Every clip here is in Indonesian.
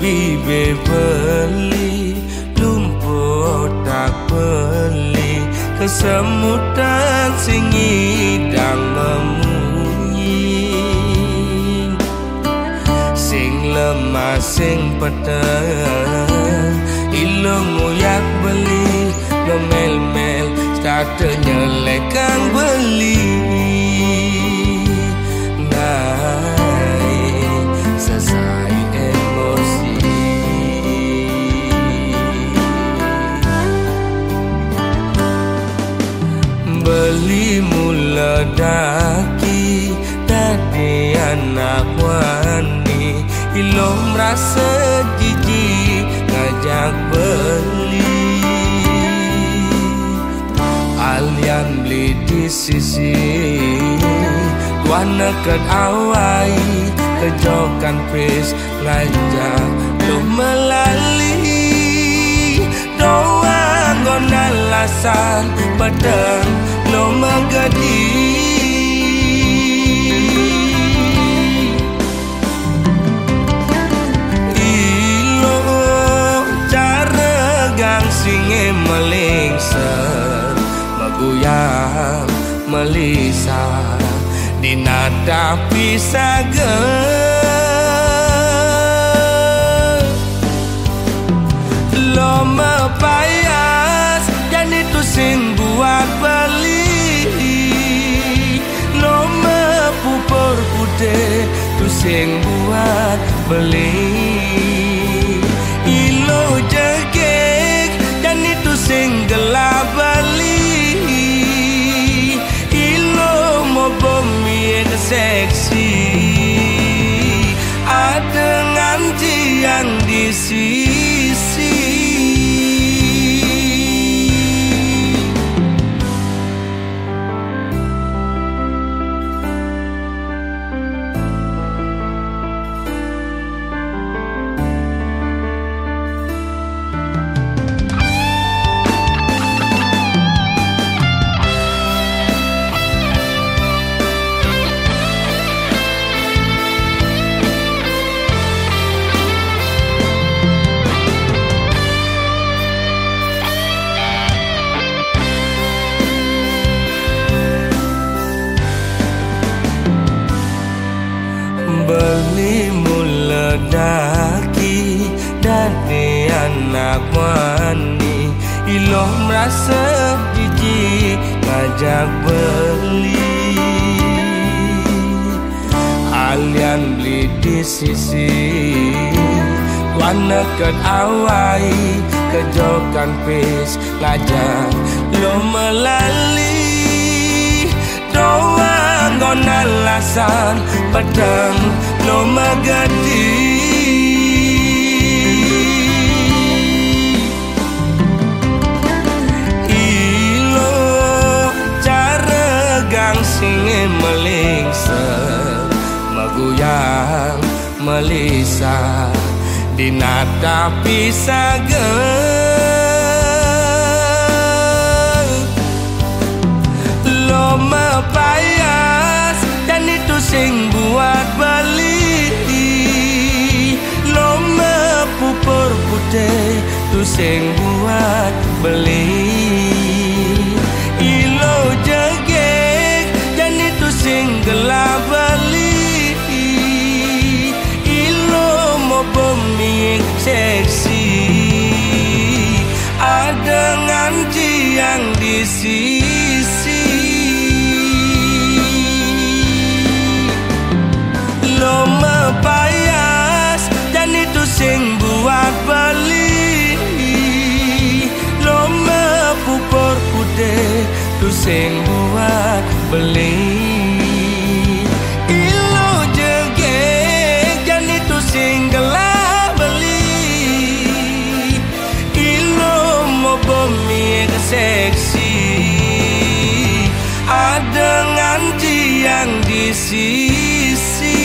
bibe beli lumpuh tak beli kesemutan sing ngidang memunyi sing lemah sing peteng ilmu yak beli ngemel-mel starte nyelekan beli beli mula daki tadi anak wani ilom rasa jijik ngajak beli alian beli di sisi wana ket awai kejokan pis ngajak lo melali doang gona lasan pedang lo magadi ilo cara gang singe melingser maguyang melisa dinada pisaga lo mepayas dan itu sing buat beli lo mepupur putih tu sing buat beli ilo jegek dan itu sing gelap beli ilo mau bumi seksi ada nganti yang di sisi beli mula daki dari anak wani ilo merasa jijik ngajak beli alian beli di sisi wana ket awai kejokan pis ngajak lo melali doang gona lasan pedang lo magadi ilo cara gang singe melingser maguyang melisa dinada pisaga lo mepayas dan itu sing buat beli lo mepupur putih tu sing buat beli ilo jegek dan itu sing gelap beli ilo mau bumi seksi ada nganti yang di sisi lo mepayas dan itu sing buat beli lo mepupur putih tu sing buat beli ilo jegek dan itu sing gelap beli ilo mau bumi seksi ada nganti yang di sisi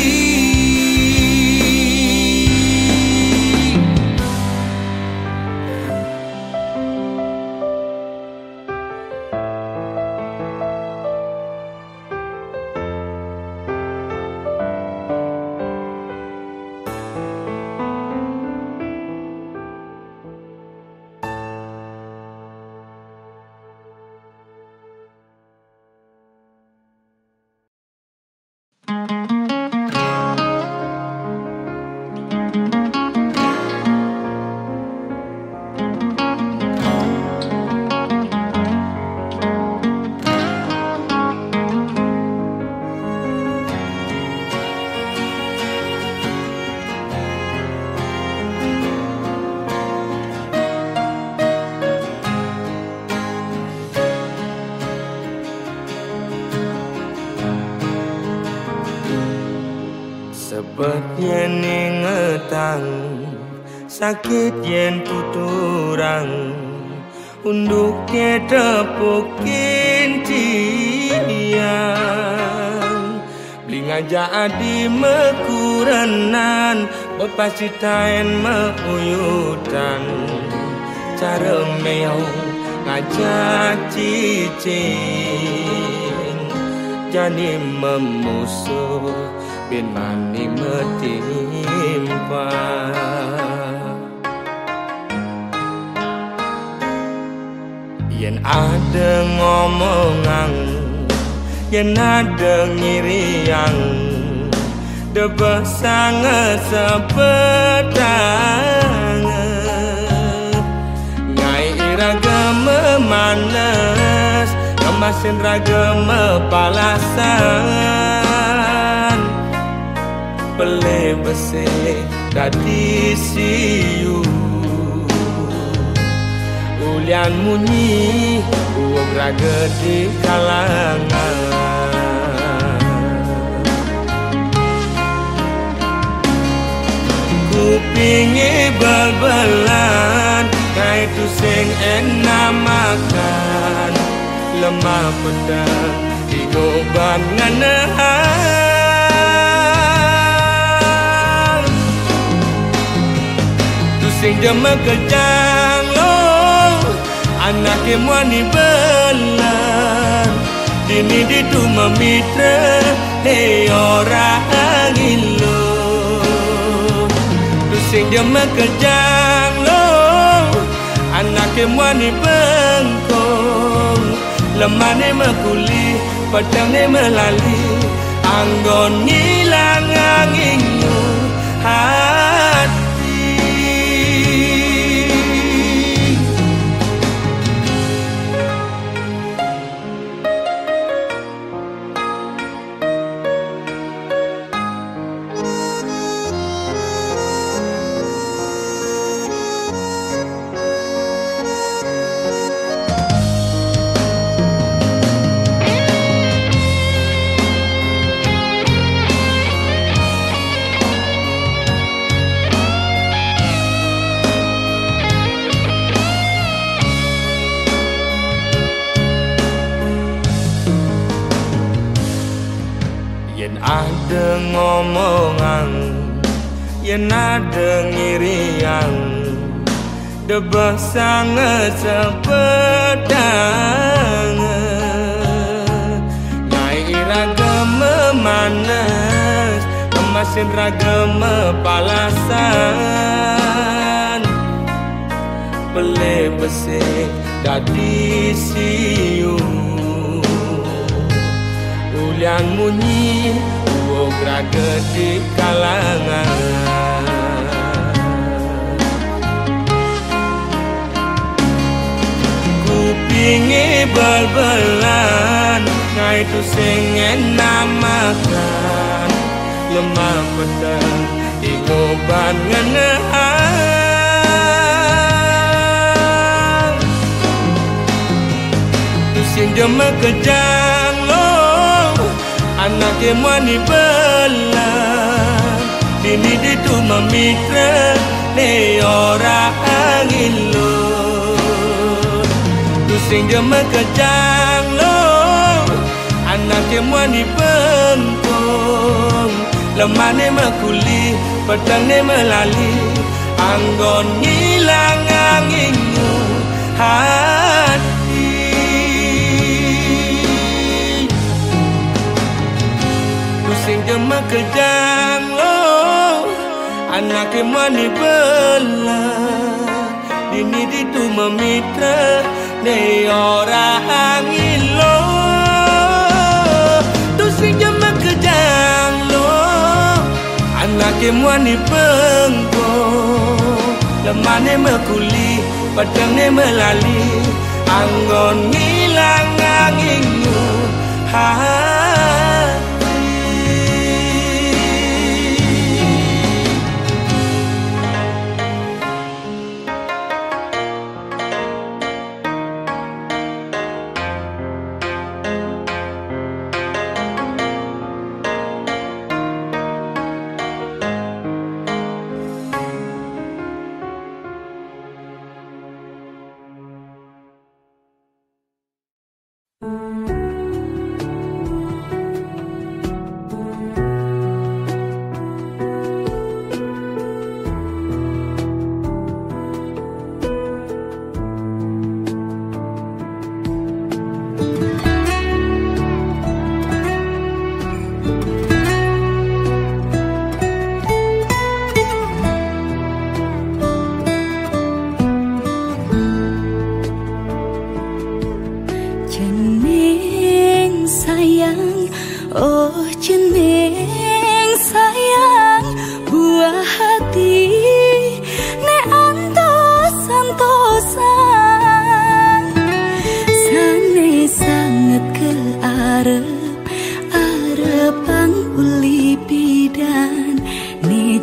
Cepet yen ingetang, sakit yen tuturang, unduknya tepukin tiang. Beli ngajak adi mekurenan, bepasitain meuyutan. Cara meong ngajak cicing, jadi memusuh bin mani metimpa. Yen ada ngomongan, yen ada ngiriang, debah sangat sepedang. Ngai iraga memanas, ngemasin raga mepalasan. Pele bese dadi siu, ulian munyi uang raga di kalangan. Kupingi bal-balan, kai tu sing enak makan. Lemah pedang digoban nganehang. Tu sing jema kejang lo, anake muani belan. Dini ditu memitra, hei orang ilo. Tu sing jema kejang lo, anake muani bengkong. Lemane mekuli, pedangnya melali, anggon ngilang anginmu hati. Yen ada ngomongan, yen ada ngiriang, debah sangat sepedang. Ngai raga memanas, kemasin raga mepalasan. Pele bese dadi siu, ulian munyi uog raga di kalangan. Kupingi bal-balan, ngai tu sing enak makan. Lemah pedang digoban nganehang. Tu sing jema kejang lo, anake muani belan. Dini ditu memitra, ne orang ilo. Tu sing jema kejang lo, anake muani bengkong. Lemane mekuli, pedangnya melali, anggon ngilang anginmu hati. Sing jema kejang lo, anake mani belan. Dini ditu memitra, ne orang ilo. Tu sing jema kejang lo, anake mani bengkong. Lemane mekuli, pedangnya melali, anggon ngilang anginmu hati.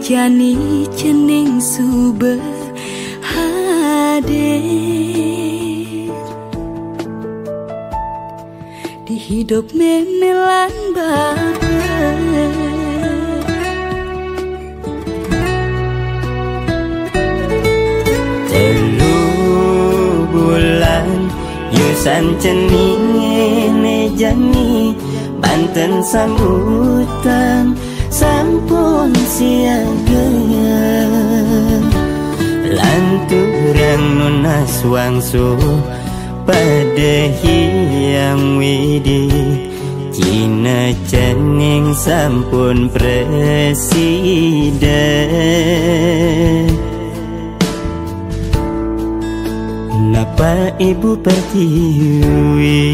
jani cening suber hadir di hidup menelan baber. Telu bulan yusan cening ne jani Banten sambutan sampun siaga lanturan nunas wangsu pada hiang widi Cina cening sampun presiden. Napa ibu pertiwi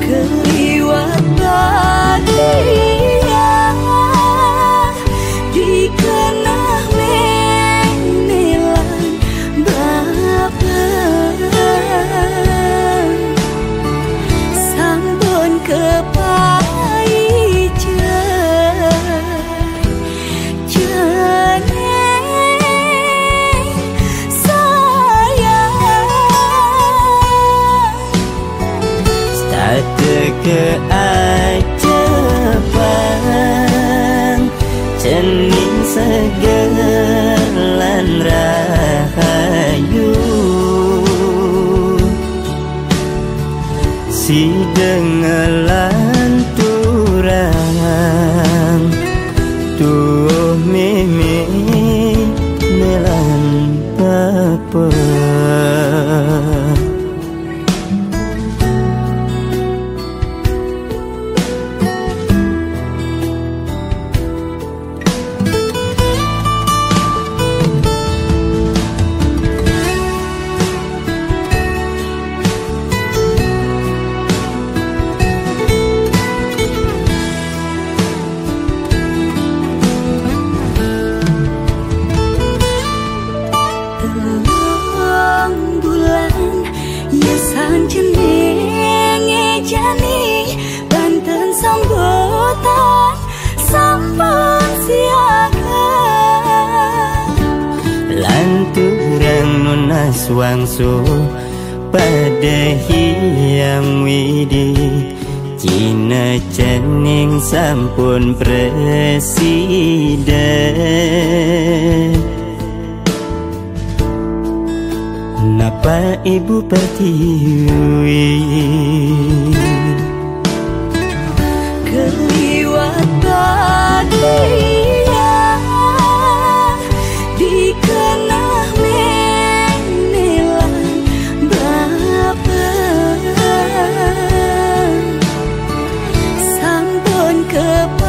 keliwat dia dikenah menelan baper sampun kepaijan jeneng sayang keajaban cening segelan rahayu si dengelan turang tuh mimi nelan papa. Wangsu pada hiang widi Cina cening sampun presiden. Napa ibu pertiwi keliwat dia dikenah sampun kepaijan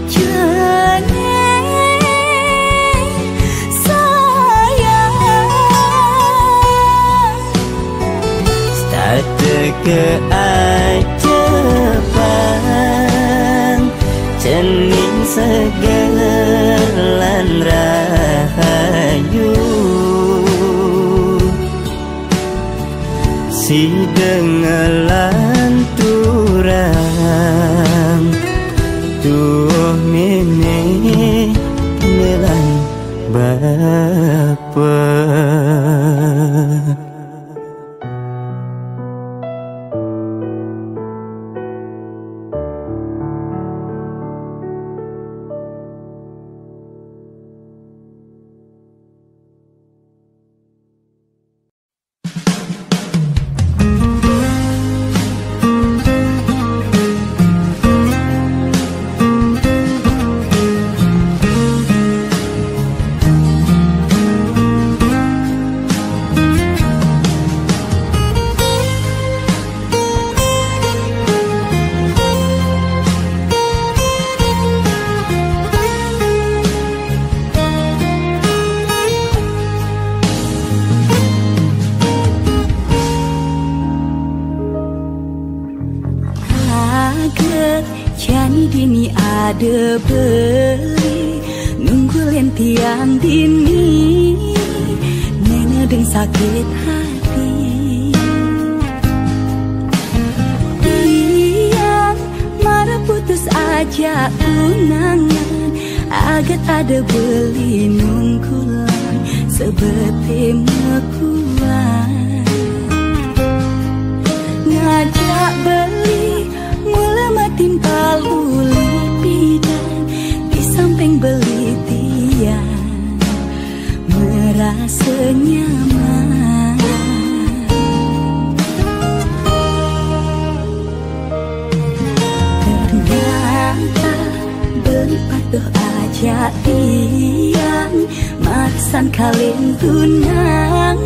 jeneng sayang starte keajaban cening segelan rahayu si dengelan turang tuh mimi nelan bapa. Jani dini ada beli nungguin tiang dini nena deng sakit hati. ngajak tunangan, agat ada beli nungkulan sebete mekuan. Ngajak beli mula matimpal uli pidan, di samping beli tiang merasa nyaman. Ternyata beli patuh ajak tiang, maksan kalian tunangan,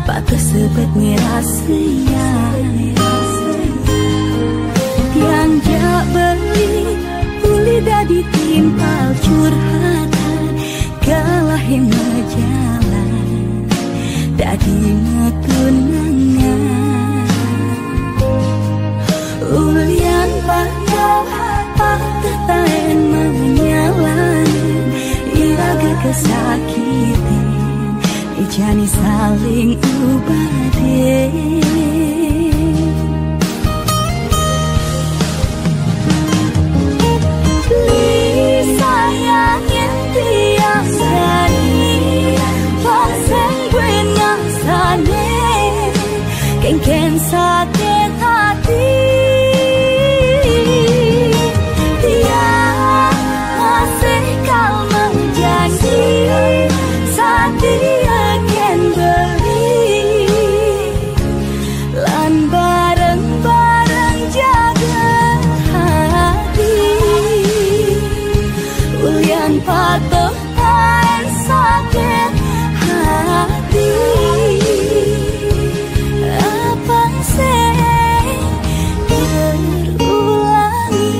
patuh sebet ngerasian. Tiang jak beli uli dadi timpal curhatan, kalah yang ngejalan dadi ngetunangan. Ulian pandang patah taen menyalan, iraga kesakitan ijani saling ubade. Sayangin tiang sani pasang gue ngasane, ken sakit hati. Tiang masih kau menjanji saat dia ken beri, lan bareng-bareng jaga hati. Ulian patuh taen sakit hati, abang sing terulangi.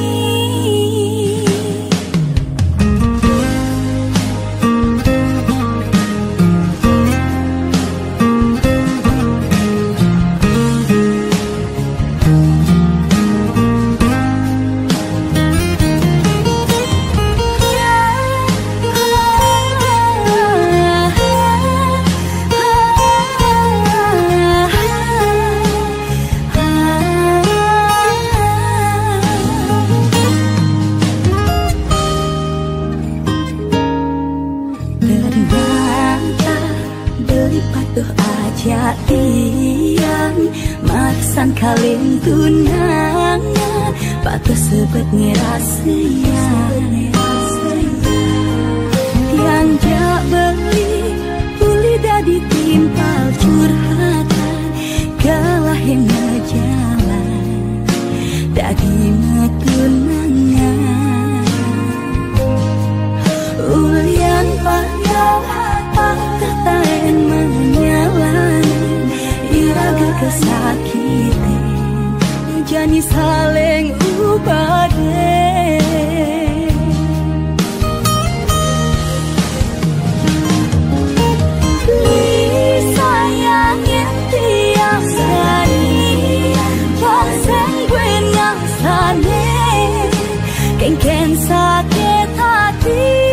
Ajak tiang, maksan kalian tunangan, patuh sebet ngerasian. Tiang jak beli uli dadi timpal curhatan, kalah yang ngejalan dadi ngetunangan. Ulian pandang patah taen menyalan, iraga kesakitan jani saling ubade. Sayangin tiang sani pasang gue ngasane, ken sakit hati.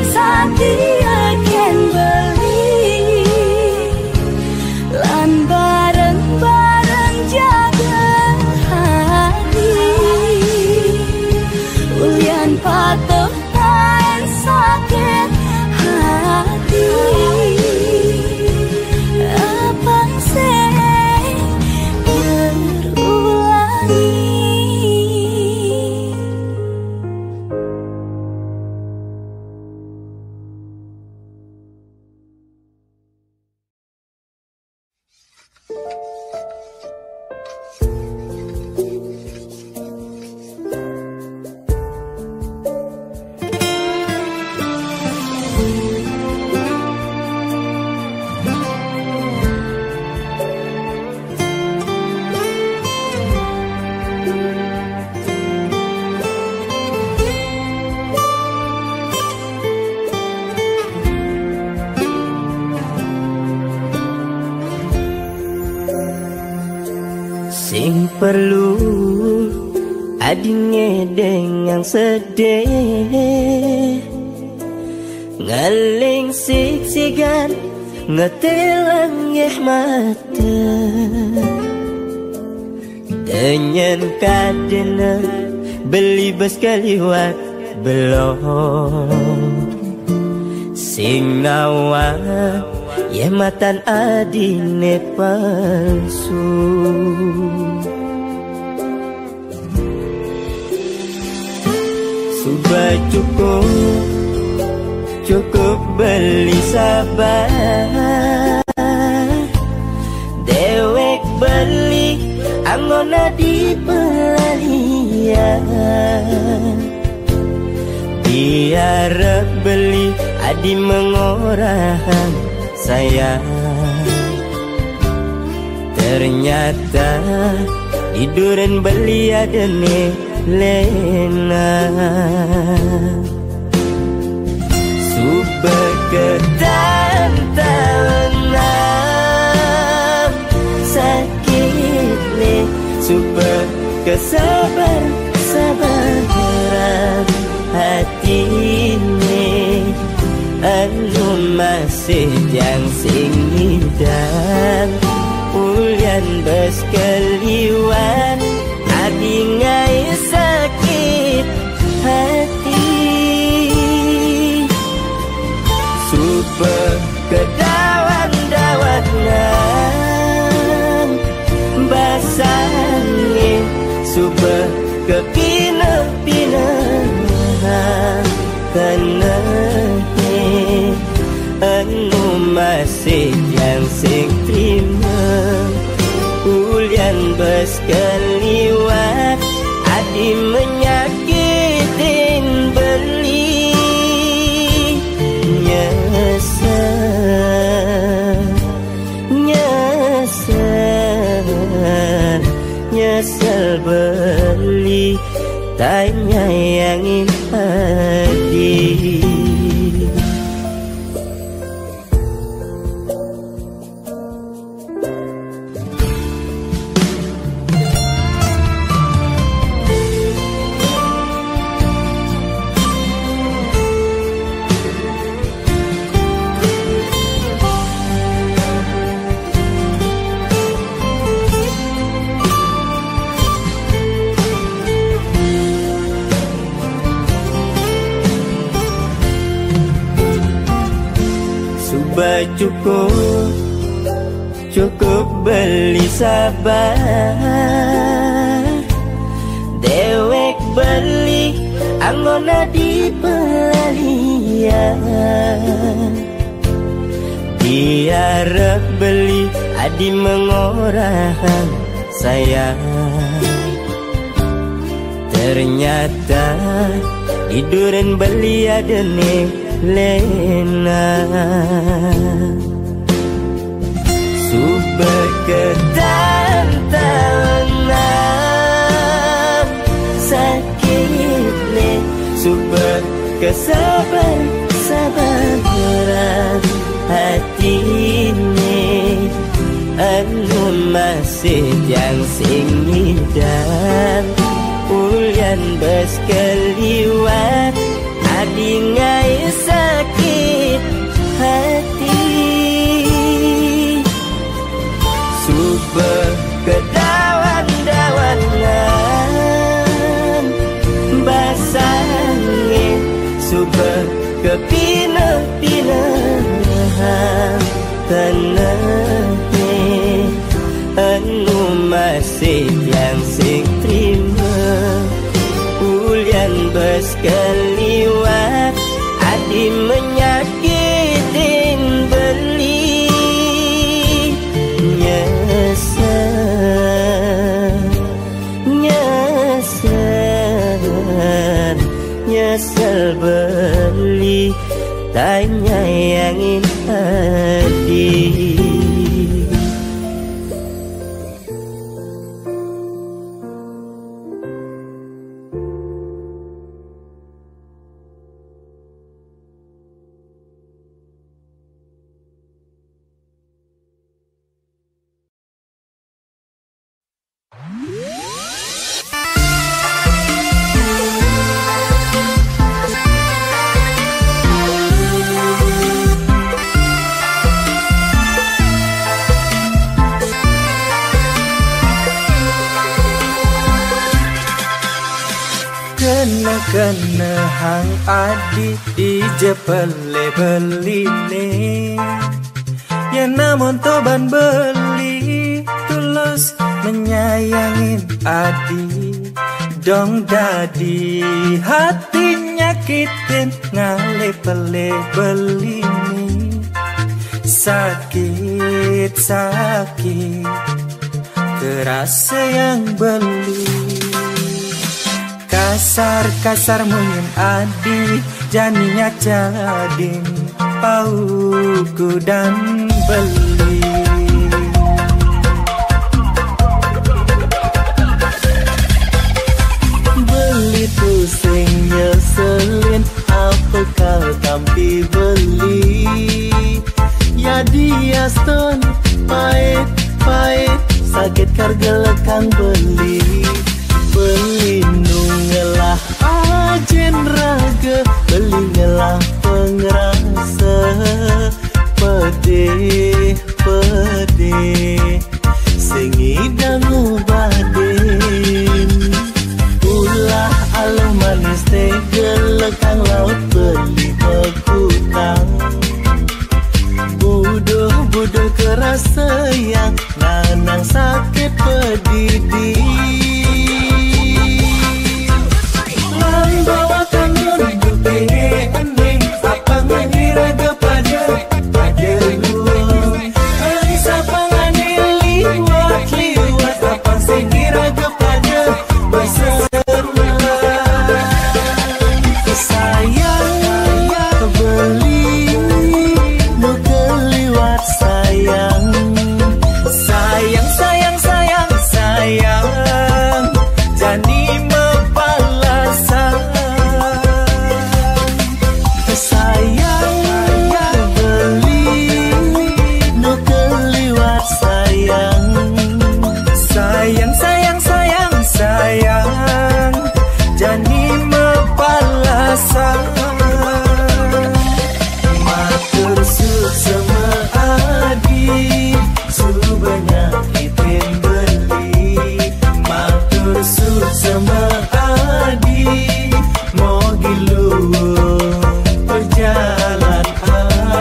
Saat dia ken beli, lan bareng-bareng jaga hati. Ulian patuh taen sakit hati, abang sing terulangi. Sing perlu adine dengan sedih, ngeling siksikan ngetelang yeh mata dengan kadena beli bes kaliwat belum sing nawa ye matan adine palsu sudah cukup beli sabar dewek beli anggona di pelalian biar beli adi mengorahan sayang ternyata tiduran beli adene lena subah ketantanan sakit le subah kesabaran hati ini anu masih yang sing dan ulian bes keliwan adi ngai sakit hati super kedawan-dawanan basangin super kepina-pinahan keneh anu masih yang sing terima ulian bes keliwat adi menyakitin beli nyesel beli tanya yang hati cukup beli sabar dewek beli anggona di pelalian biar beli adi mengorahan sayang ternyata tiduran beli adene lena subah ketantanan sakit le subah kesabaran hati ini anu masih yang sing dan ulian bes keliwat adi ngai sakit hati subah kedawan-dawanan basangin subah kepina-pinahan teneh anu masih yang sing terima ulian bes keliwat adi menyakitin beli nyesel beli tanya yang hati kena hang adi ije pele beline ya namun toban beli tulus menyayangin adi dong dadi hati nyakitin ngale pele belini sakit sakit terasa yang beli kasar-kasar mungkin adi janinya jadin pauku dan beli beli tuh sing nyeselin apa kau tampi beli ya dia stone pahit sakit kargelekang beli nungelah ajen raga beli ngelah pengerasa pedih singidang ubadin ulah alam manis tegelekang laut beli bekutang buduh kerasa yang nanang sakit pedidi bawa kangen hidup ini ening apa mengira kepada lu siapa ngani liwat apa sengira kepada berserah sayang beli nu keliwat sayang jani mepalasan sayang beli nu keliwat sayang jani mepalasan matur sama adi banyak itin beli matur sama adi mau gilu berjalan hati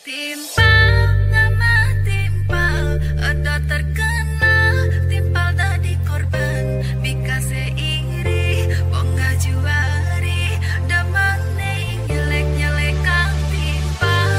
Timpal, nama timpal, ada terkenal, timpal tadi korban, bikase iri, bonga juari, damane nyelek-nyelek kang timpal.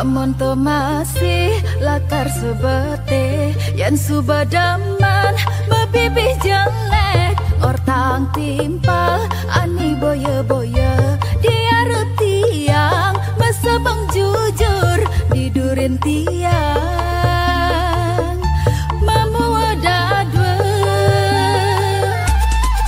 Amun to masih lakar sebete yang subadaman bebibih jelek ortang timpal ani boya-boya dia rutiang mesebang jujur didurin tiang mamu dadwe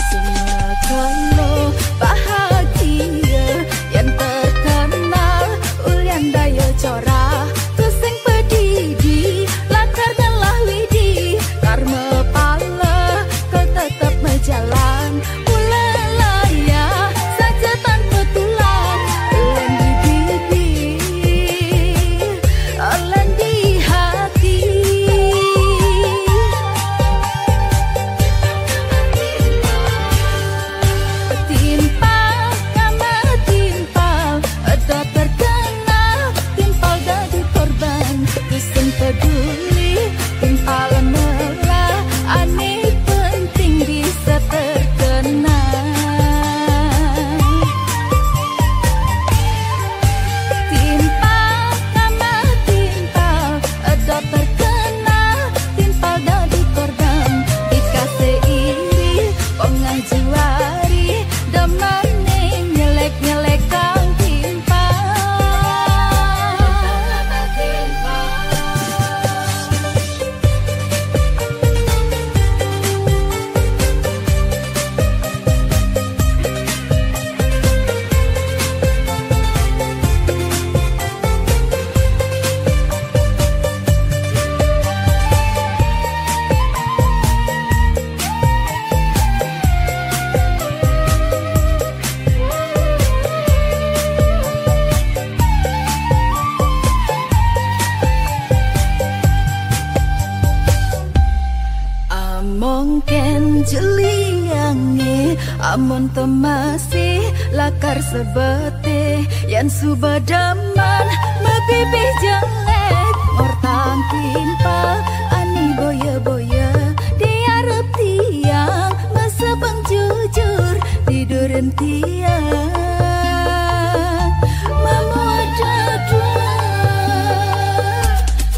semua kalau bahagia yang terkenal ulian daya corah tusing pedidi lakar ngalah widi karma pala kau tetap berjalan ulalaya saja tanpa tulang ulen di bibir ulen di hati timpal nama timpal ada terkenal timpal jadi korban tusing peduli timpal melah aneh penting bisa terkenal timpal nama timpal ada terkenal timpal jadi korban dikasih iri pengajuari demane nyelek-nyelek kang timpal mungkin jeliangi amun to masih lakar sebete yang subadaman mebibih jelek ortang timpal ani boya-boya dia tiang masa bang jujur tidurin tiang mamu ada dua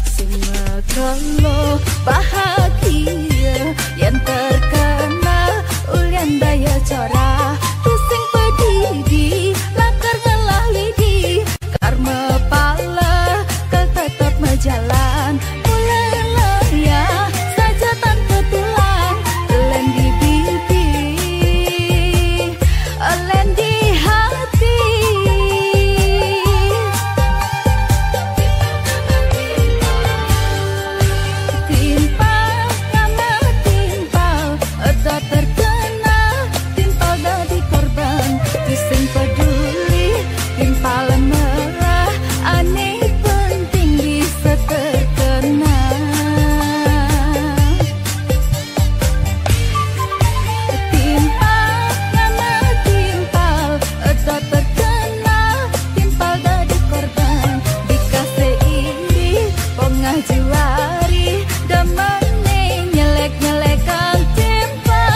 semua kalau bahagia yang terkenal ulian daya corah tusing pedidi lakar ngalah widi karma pala kau tetap berjalan ulalaya saja tanpa tulang ulen di bibir ulen di hati timpal nama timpal ada terkenal timpal jadi korban tusing peduli timpal merah aneh penting bisa terkenal timpal nama timpal ada terkenal timpal jadi korban dikasih iri pengajuari demane nyelek-nyelek kang timpal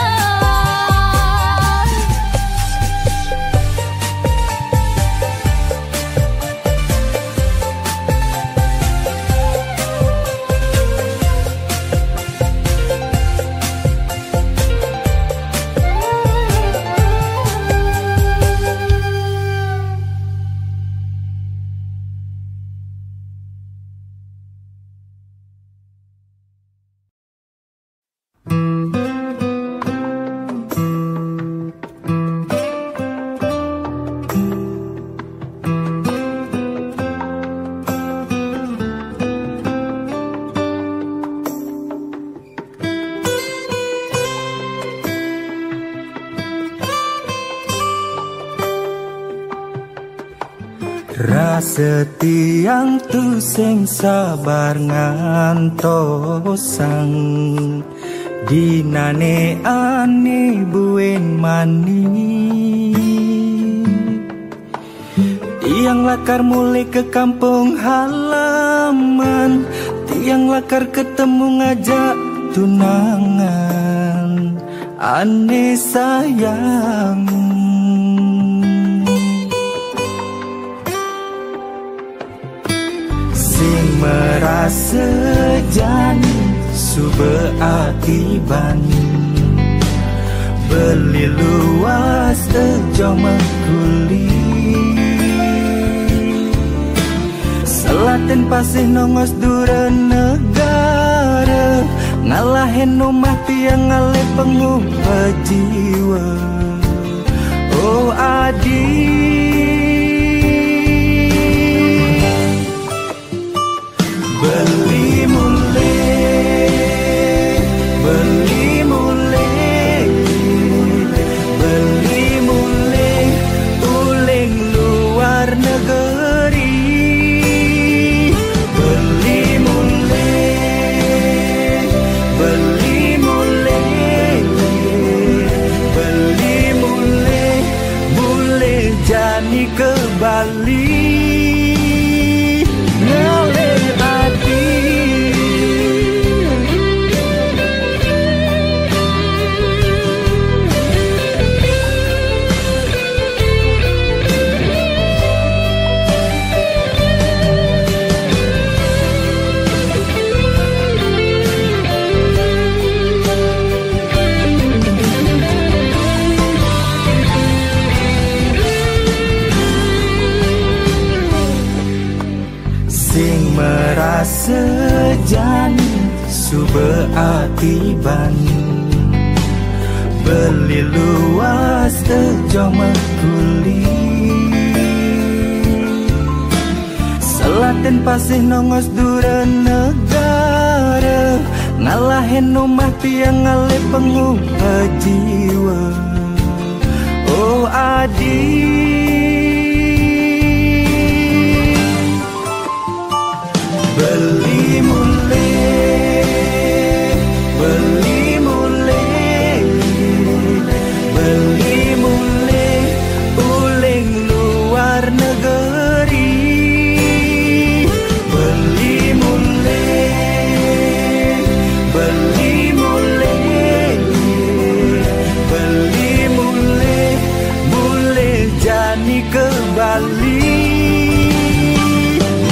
Rasa tiang tu sing sabar ngantosang dinane ane buen mani tiang lakar mulai ke kampung halaman tiang lakar ketemu ngajak tunangan ane sayang Sing merasa jani sube akiban beli luas tejong mengkuli Selaten pasih nongos dura negara ngalahin rumah tiang ngalih pengubah jiwa Oh adik beli mulai beli mulai beli mulai uling luar negeri beli mulai beli mulai beli mulai mulai jani ke Bali sejani sube akiban beli luas tejong mengkuli Selaten pasih nongos dura negara ngalahin rumah tiang ngalih pengubah jiwa Oh adik beli mulai beli mulai beli mulai uling luar negeri beli mulai beli mulai beli mulai mulai jani ke Bali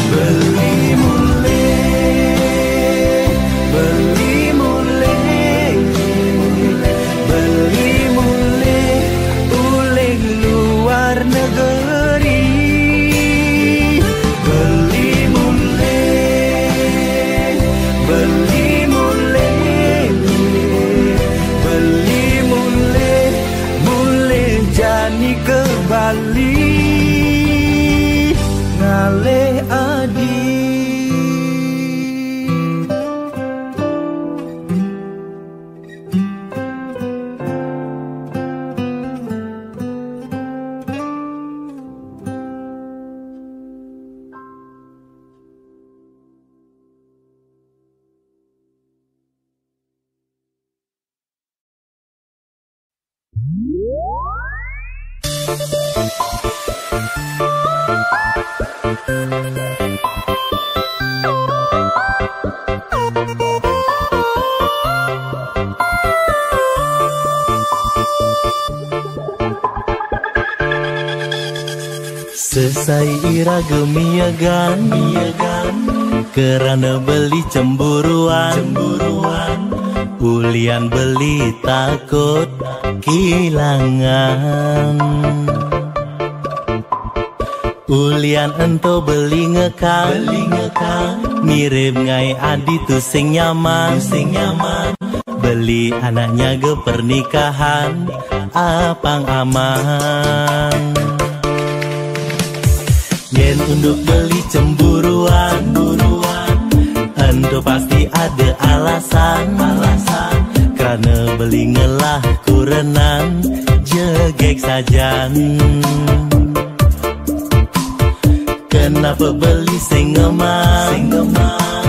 beli Bali ngale adi Selesai ira gemiagan kerana beli cemburuan Ulian beli takut kehilangan Ulian ento beli ngekang mirip ngai adi tu sing nyaman Beli anaknya ke pernikahan apang aman Yen untuk beli cemburuan endo pasti ada alasan Kerana beli ngelah kurenan jegek sajan Kenapa beli sing ngeman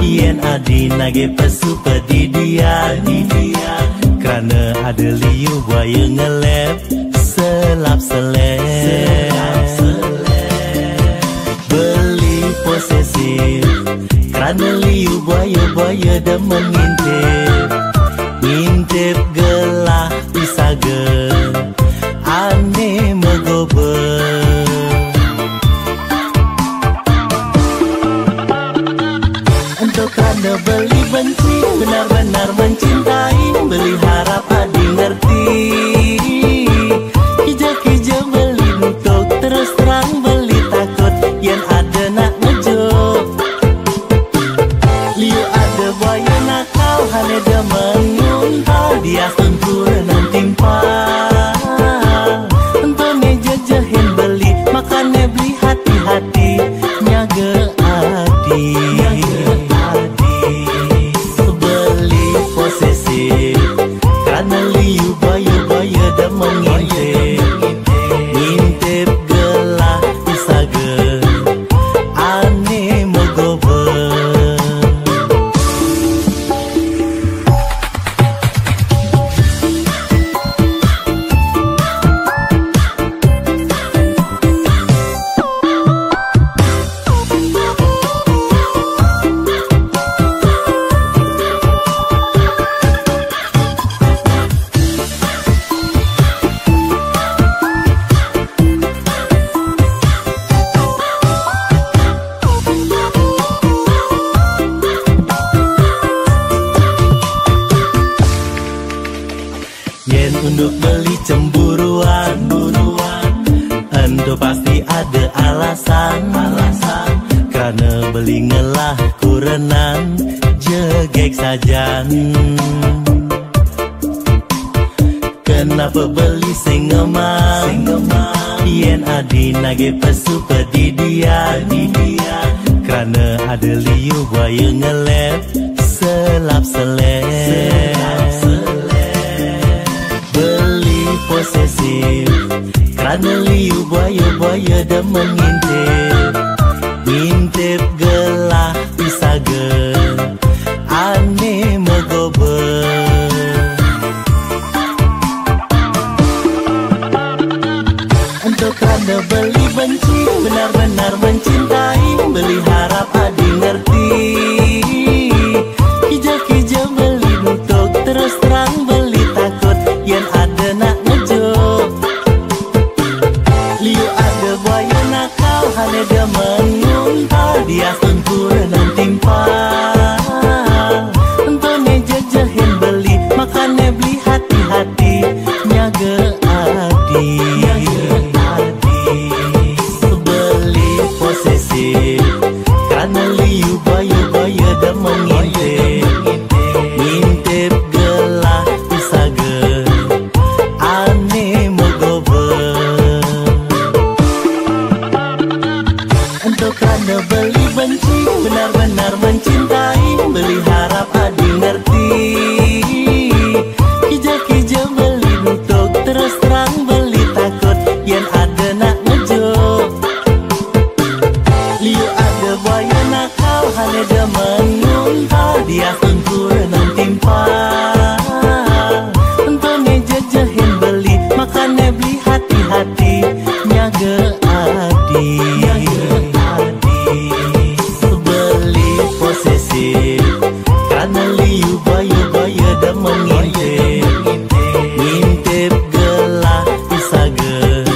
Yen adi nage pesu pedidian Kerana ada liu buaya ngelep selap selep Beli posesif kerana liu buaya demen ngintip gelah pisaga aneh megober beli benci, benar-benar mencintai, beli harap adi ngerti. Kija-kija beli nutuk, terus terang beli takut, yen ada nak ngejuk. Liu ada buaya nakal, hanya dia menguntal, dia tentu renang timpa. Entone jajahin beli, makannya beli hati-hati, nyaga adi. Beli posesif, karena liu buaya-buaya dah mengintip. Ngintip gelah isaga, aneh megober. Yen unduk beli cemburuan, endo pasti ada alasan. Karena beli ngelah kurenan, jegek sajan. Kenapa beli sengeman, yen adi nage pesu pedidian. Karena ada liu buaya ngelep, selap-selep. Beli posesif, karena liu buaya-buaya dah mengintip. Ngintip gelah isaga, aneh megober. Untuk karena beli benci, benar-benar mencintai, beli harap adi ngerti. Kija-kija beli nutuk, terus terang beli takut, yen ada nak ngejuk. Liu ada buaya nakal, hanya dia menguntal, dia tentu renang timpa. Entone jajahin beli, makannya beli hati-hati, nyaga adi. Beli posesif, karena liu buaya-buaya dah mengintip. Ngintip gelah isaga, aneh megober. Untuk karena beli benci, benar-benar mencintai, beli harap adi ngerti. Kija-kija beli nutuk, terus terang beli takut, yen ada nak ngejuk. Liu ada buaya nakal, hanya dia menguntal, dia tentu renang timpa. Entone jajahin beli, makannya beli hati-hati, nyaga adi. Beli posesif, karena liu buaya-buaya dah mengintip. Ngintip gelah isaga,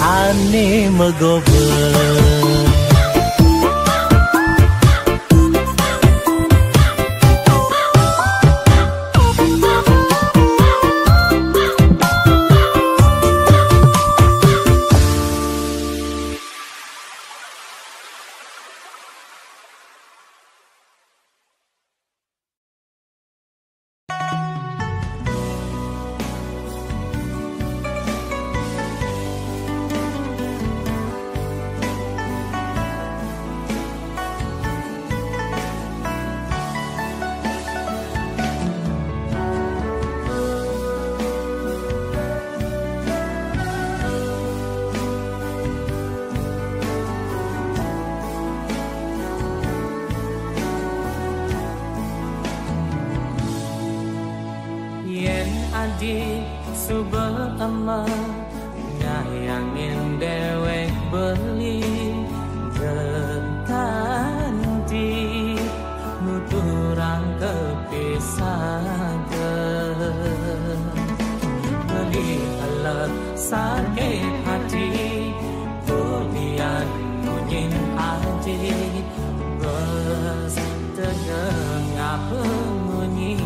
aneh megober. Adi subel ama nyayangin dewek beli ganti nuturang kepisah beli alat sakit hati kulian nunyin hati bes tengah ngapa munyi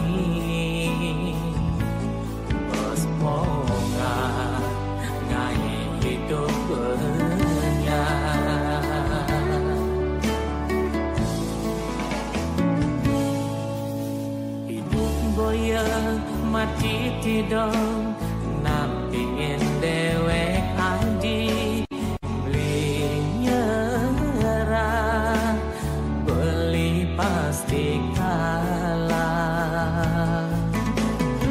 semoga ngai hidup bernya hidup boya mati tidak nam pingin dewek adi pasti kalah.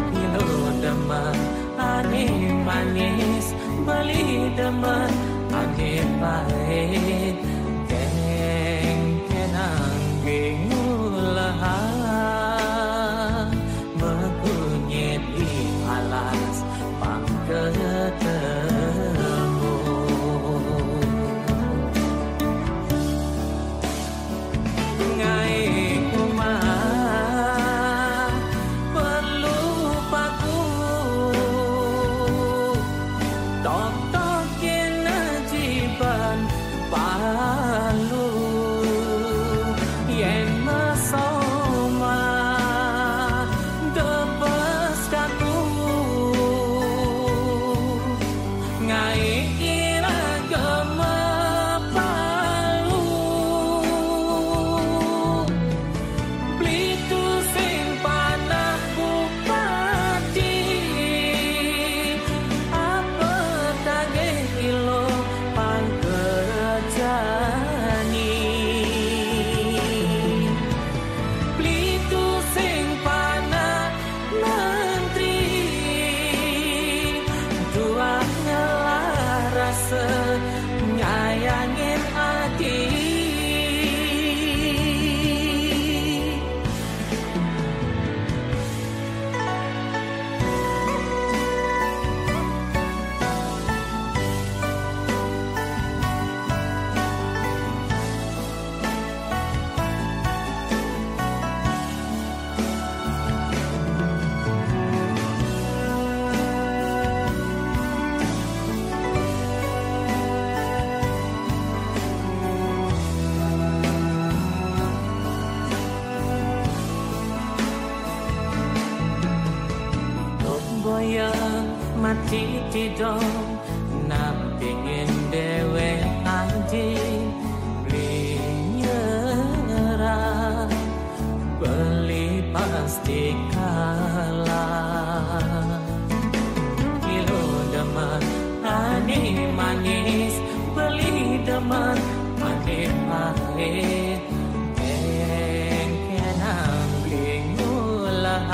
Ilo demen ane manis, beli demen ane pahit, keng kenang bingulah mekunyit di alas pangketemu. Nyayangin hati yang mati tidak nak pingin dewe anjing beli nyerah beli pasti kalah. Kilo demen ane manis beli demen ane pahit keng kenang bingulah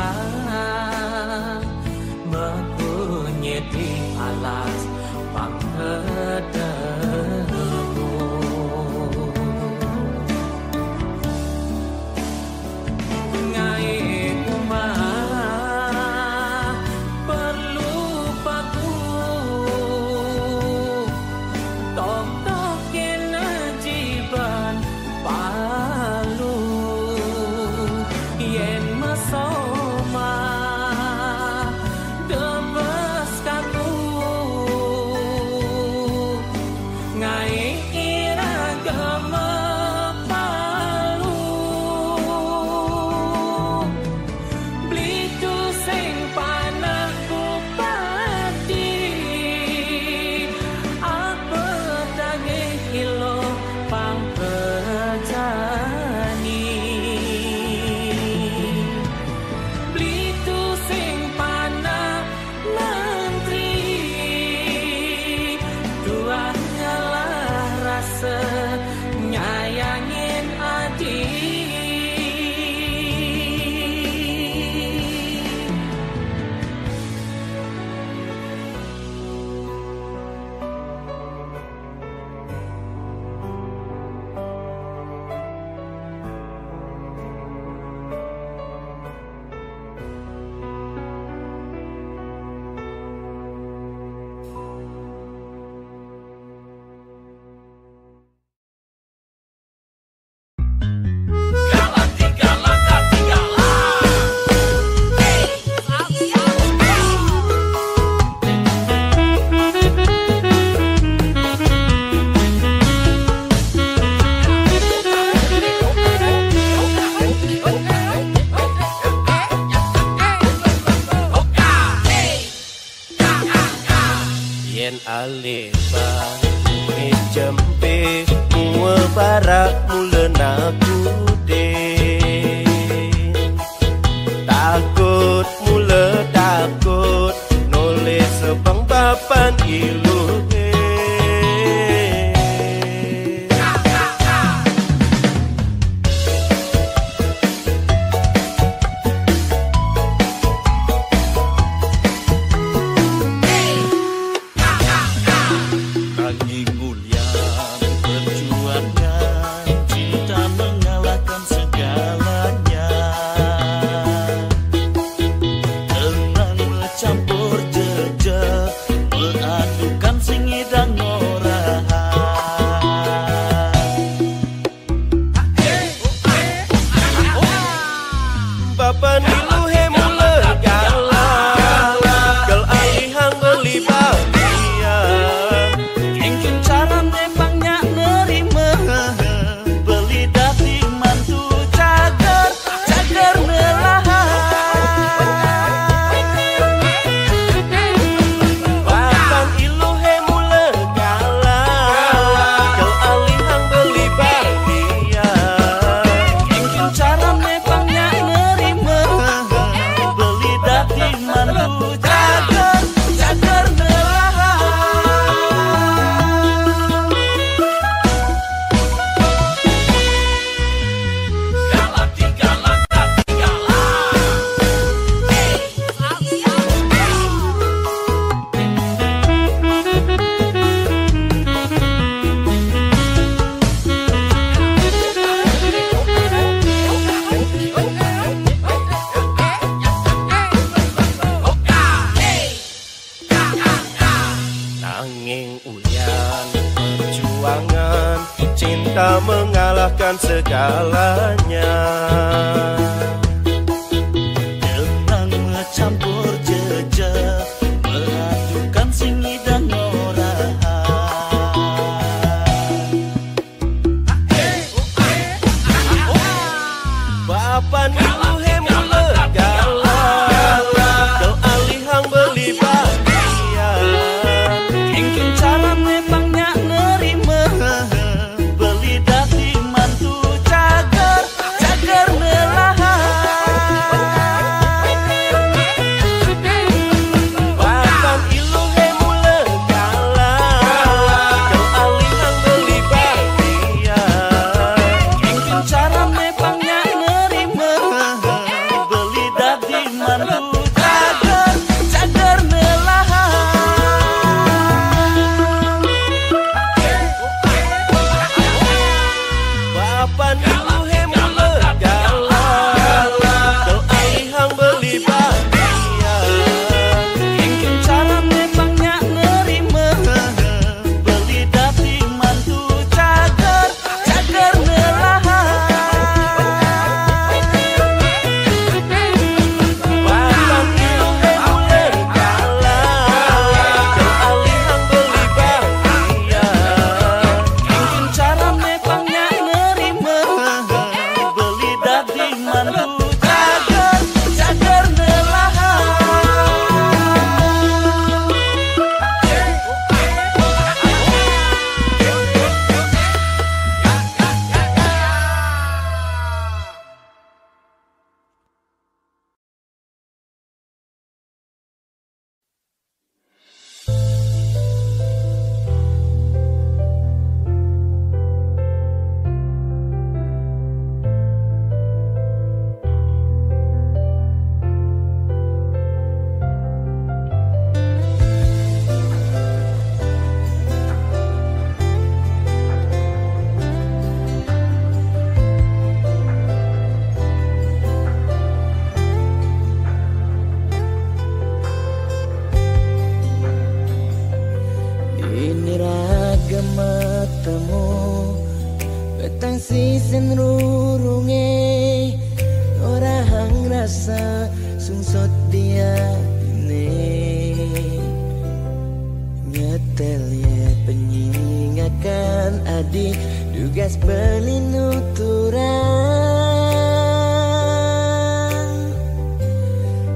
mekunyit di alas pangketemu. Ngai kumah perlu paku tok-tokin jiban Aleba jempe mua barak mula naku de takut mula takut noleh sebang papan ilu mengalahkan segalanya dengan mencampur jejak meradukan singi dan norahan Bapan ilu hemule galau kau alihang beli bahagia mungkin cara memangnya nerima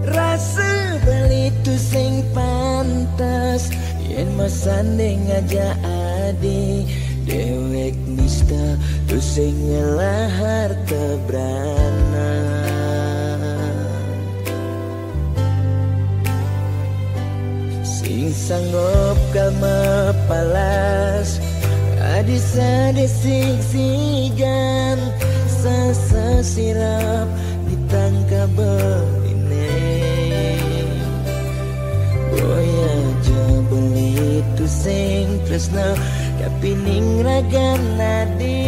Rasa beli tu sing pantas yen masanding aja adi dewek nista tu sing ngelahar tebrana sing sanggup kama palas adi sadesig-sigan sasa sirap ditangka beline boya aja beli tu sing tresna kapining ragan nadi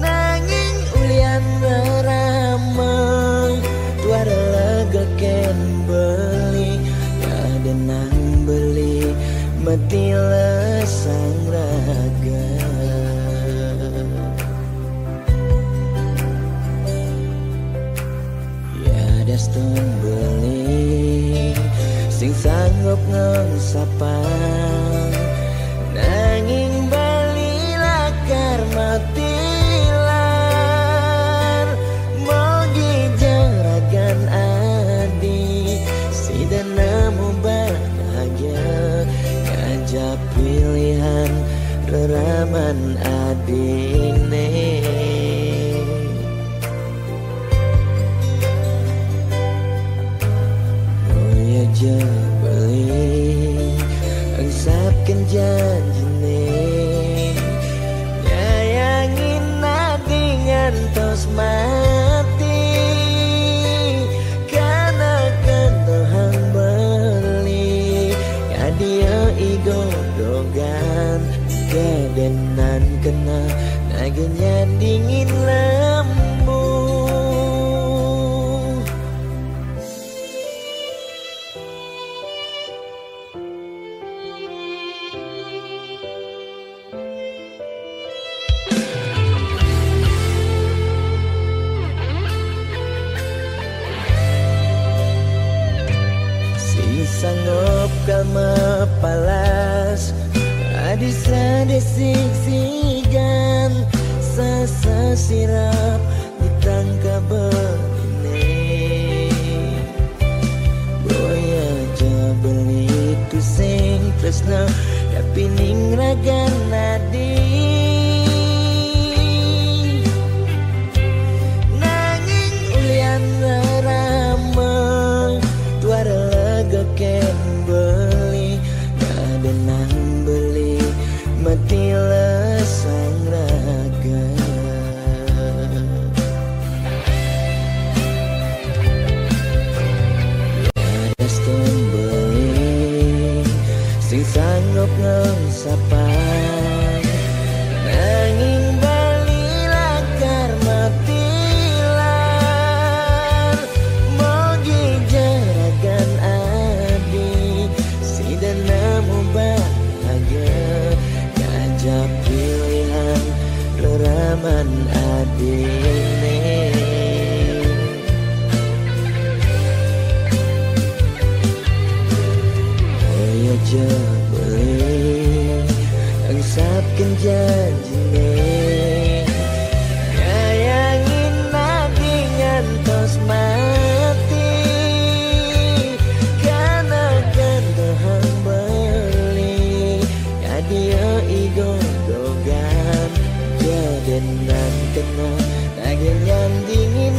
nanging ulian beramang tu ada lega ken beli ada nang beli mati lesang raga ya daston beli sing sanggup ngesapang nanging bali lakar matilar mogi jaragan adi si nemu bahagia ngajak pilihan reraman adine aja beli angsapkan janjine nyayangin nadi ngantos mati karena kendohang beli ya dia igodogan kedenan kena nagenya dingin lembu sanggup kama palas adi sadesig-sigan sasa sirap ditangka beline boya aja beli tu sing tresna kapining ragan nadi nanging ulian ramah tu ada ken beli ada nang beli mati lesang raga ada ston beli sing sanggup ngesapang nanging bali lakar matilar mogi jaragan nemu bahagia ngajak pilihan reraman adine ayo aja beli angsapkan janjine nyayangin nadi ngantos mati karena kendohang dia igodogan jadenan kena naging yang dingin